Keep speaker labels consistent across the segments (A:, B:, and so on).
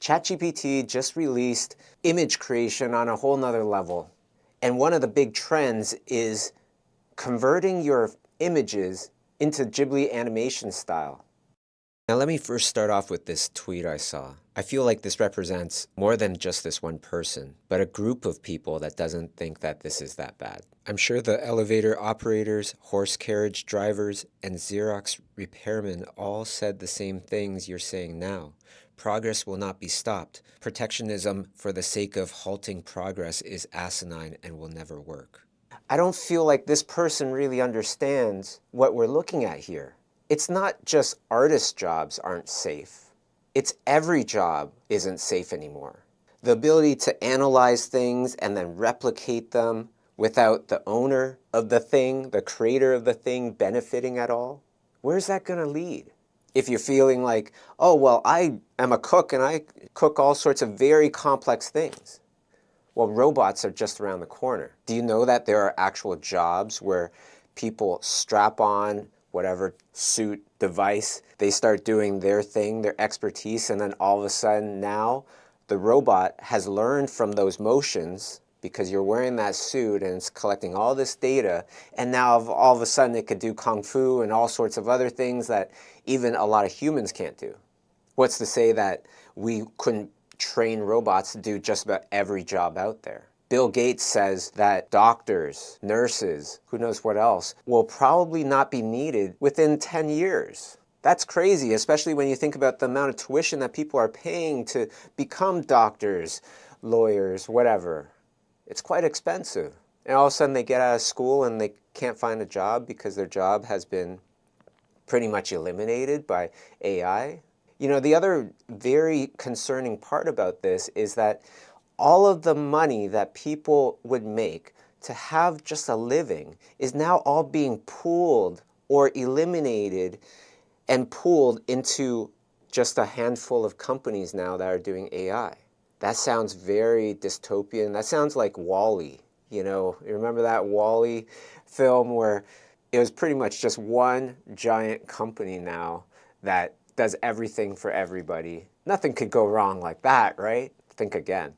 A: ChatGPT just released image creation on a whole nother level. And one of the big trends is converting your images into Ghibli animation style. Now let me first start off with this tweet I saw. I feel like this represents more than just this one person, but a group of people that doesn't think that this is that bad. I'm sure the elevator operators, horse carriage drivers, and Xerox repairmen all said the same things you're saying now. Progress will not be stopped. Protectionism for the sake of halting progress is asinine and will never work. I don't feel like this person really understands what we're looking at here. It's not just artist jobs aren't safe. It's every job isn't safe anymore. The ability to analyze things and then replicate them without the owner of the thing, the creator of the thing benefiting at all, where's that going to lead? If you're feeling like, oh, well, I am a cook and I cook all sorts of very complex things. Well, robots are just around the corner. Do you know that there are actual jobs where people strap on whatever suit, device, they start doing their thing, their expertise, and then all of a sudden now the robot has learned from those motions because you're wearing that suit and it's collecting all this data, and now all of a sudden it could do kung fu and all sorts of other things that even a lot of humans can't do. What's to say that we couldn't train robots to do just about every job out there? Bill Gates says that doctors, nurses, who knows what else, will probably not be needed within 10 years. That's crazy, especially when you think about the amount of tuition that people are paying to become doctors, lawyers, whatever. It's quite expensive. And all of a sudden they get out of school and they can't find a job because their job has been pretty much eliminated by AI. You know, the other very concerning part about this is that all of the money that people would make to have just a living is now all being pooled or eliminated and pooled into just a handful of companies now that are doing AI. That sounds very dystopian. That sounds like WALL-E. You know, you remember that WALL-E film where it was pretty much just one giant company now that does everything for everybody. Nothing could go wrong like that, right? Think again.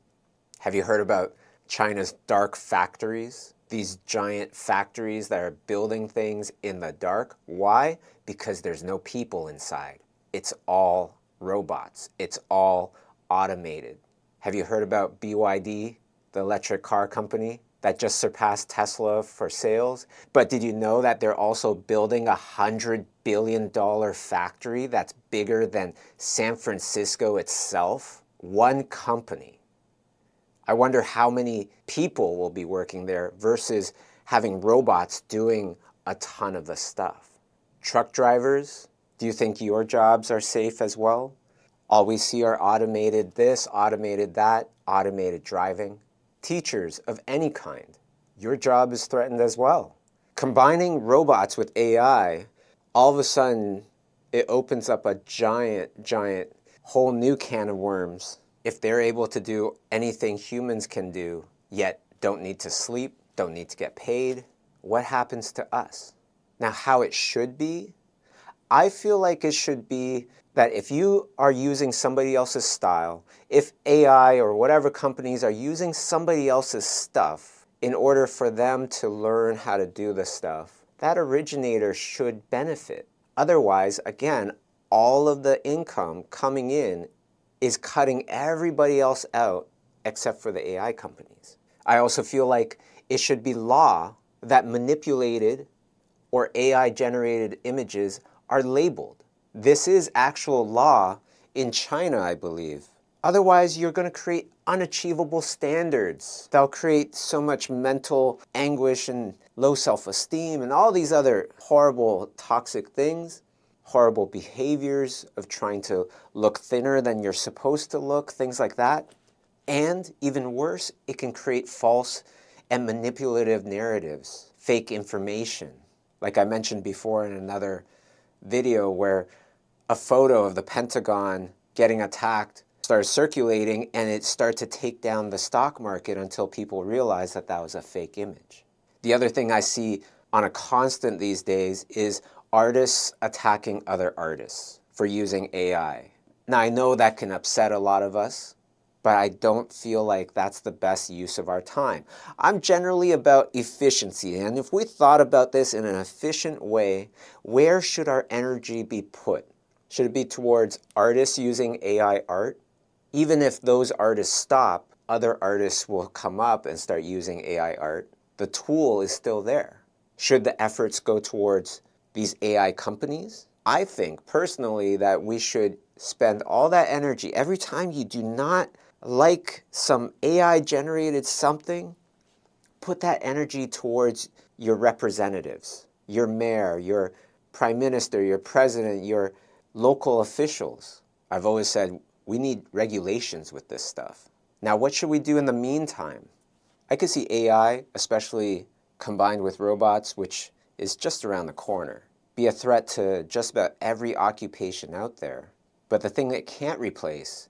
A: Have you heard about China's dark factories? These giant factories that are building things in the dark. Why? Because there's no people inside. It's all robots. It's all automated. Have you heard about BYD, the electric car company that just surpassed Tesla for sales? But did you know that they're also building $100 billion factory that's bigger than San Francisco itself? One company. I wonder how many people will be working there versus having robots doing a ton of the stuff. Truck drivers, do you think your jobs are safe as well? All we see are automated this, automated that, automated driving. Teachers of any kind, your job is threatened as well. Combining robots with AI, all of a sudden it opens up a giant whole new can of worms. If they're able to do anything humans can do, yet don't need to sleep, don't need to get paid, what happens to us? Now, how it should be? I feel like it should be that if you are using somebody else's style, if AI or whatever companies are using somebody else's stuff in order for them to learn how to do the stuff, that originator should benefit. Otherwise, again, all of the income coming in is cutting everybody else out except for the AI companies. I also feel like it should be law that manipulated or AI-generated images are labeled. This is actual law in China, I believe. Otherwise, you're going to create unachievable standards. They'll create so much mental anguish and low self-esteem and all these other horrible, toxic things. Horrible behaviors of trying to look thinner than you're supposed to look, things like that. And even worse, it can create false and manipulative narratives, fake information. Like I mentioned before in another video where a photo of the Pentagon getting attacked started circulating and it started to take down the stock market until people realized that that was a fake image. The other thing I see on a constant these days is artists attacking other artists for using AI. Now, I know that can upset a lot of us, but I don't feel like that's the best use of our time. I'm generally about efficiency, and if we thought about this in an efficient way, where should our energy be put? Should it be towards artists using AI art? Even if those artists stop, other artists will come up and start using AI art. The tool is still there. Should the efforts go towards these AI companies? I think personally that we should spend all that energy every time you do not like some AI generated something, put that energy towards your representatives, your mayor, your prime minister, your president, your local officials. I've always said we need regulations with this stuff. Now, what should we do in the meantime? I could see AI, especially combined with robots, which is just around the corner, be a threat to just about every occupation out there. But the thing it can't replace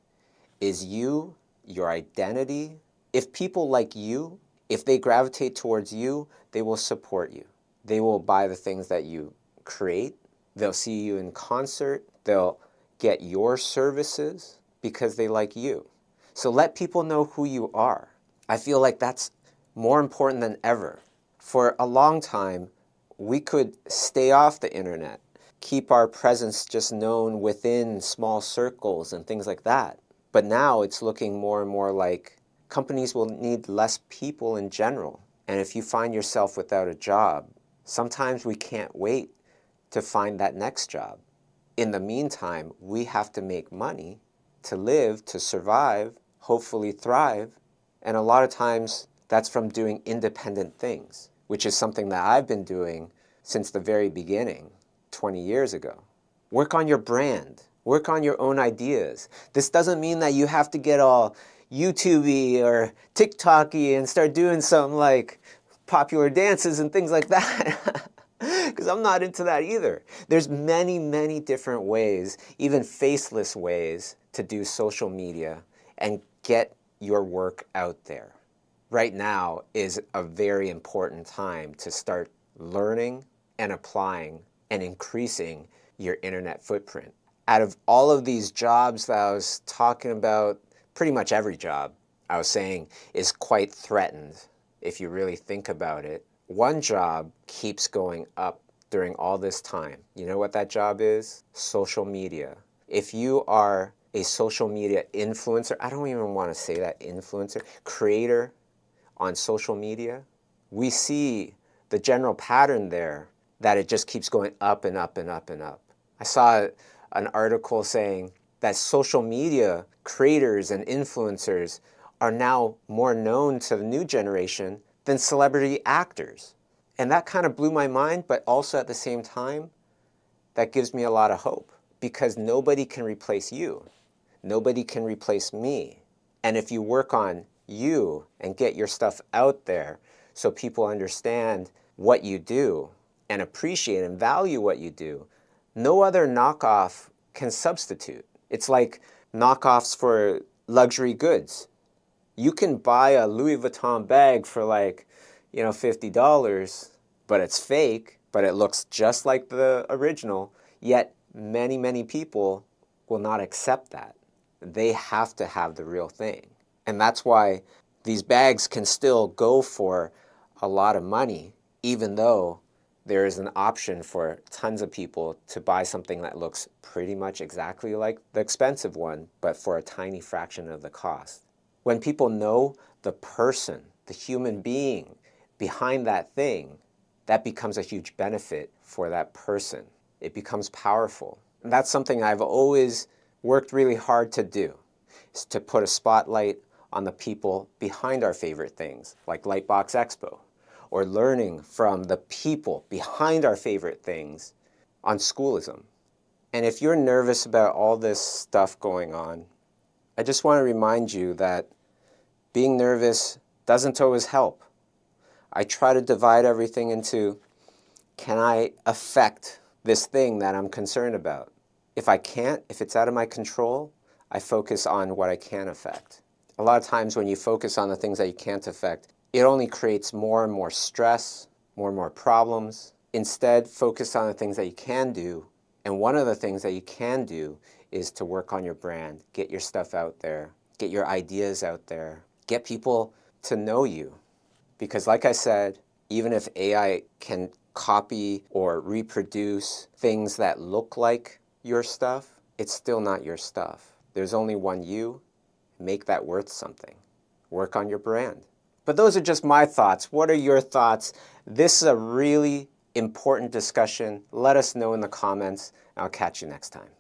A: is you, your identity. If people like you, if they gravitate towards you, they will support you. They will buy the things that you create. They'll see you in concert. They'll get your services because they like you. So let people know who you are. I feel like that's more important than ever. For a long time, we could stay off the internet, keep our presence just known within small circles and things like that. But now it's looking more and more like companies will need less people in general. And if you find yourself without a job, sometimes we can't wait to find that next job. In the meantime, we have to make money to live, to survive, hopefully thrive. And a lot of times that's from doing independent things, which is something that I've been doing since the very beginning, 20 years ago. Work on your brand. Work on your own ideas. This doesn't mean that you have to get all YouTube-y or TikTok-y and start doing some like popular dances and things like that. Because I'm not into that either. There's many, many different ways, even faceless ways, to do social media and get your work out there. Right now is a very important time to start learning and applying and increasing your internet footprint. Out of all of these jobs that I was talking about, pretty much every job I was saying is quite threatened if you really think about it. One job keeps going up during all this time. You know what that job is? Social media. If you are a social media influencer, I don't even want to say that influencer, creator on social media, we see the general pattern there that it just keeps going up and up and up and up. I saw an article saying that social media creators and influencers are now more known to the new generation than celebrity actors. And that kind of blew my mind, but also at the same time, that gives me a lot of hope because nobody can replace you. Nobody can replace me. And if you work on you and get your stuff out there so people understand what you do and appreciate and value what you do, no other knockoff can substitute. It's like knockoffs for luxury goods. You can buy a Louis Vuitton bag for like, $50, but it's fake, but it looks just like the original, yet many, many people will not accept that. They have to have the real thing. And that's why these bags can still go for a lot of money, even though there is an option for tons of people to buy something that looks pretty much exactly like the expensive one, but for a tiny fraction of the cost. When people know the person, the human being behind that thing, that becomes a huge benefit for that person. It becomes powerful. And that's something I've always worked really hard to do, is to put a spotlight on the people behind our favorite things, like Lightbox Expo, or learning from the people behind our favorite things on Schoolism. And if you're nervous about all this stuff going on, I just want to remind you that being nervous doesn't always help. I try to divide everything into, can I affect this thing that I'm concerned about? If I can't, if it's out of my control, I focus on what I can affect. A lot of times when you focus on the things that you can't affect, it only creates more and more stress, more and more problems. Instead, focus on the things that you can do. And one of the things that you can do is to work on your brand, get your stuff out there, get your ideas out there, get people to know you. Because like I said, even if AI can copy or reproduce things that look like your stuff, it's still not your stuff. There's only one you. Make that worth something. Work on your brand. But those are just my thoughts. What are your thoughts? This is a really important discussion. Let us know in the comments. I'll catch you next time.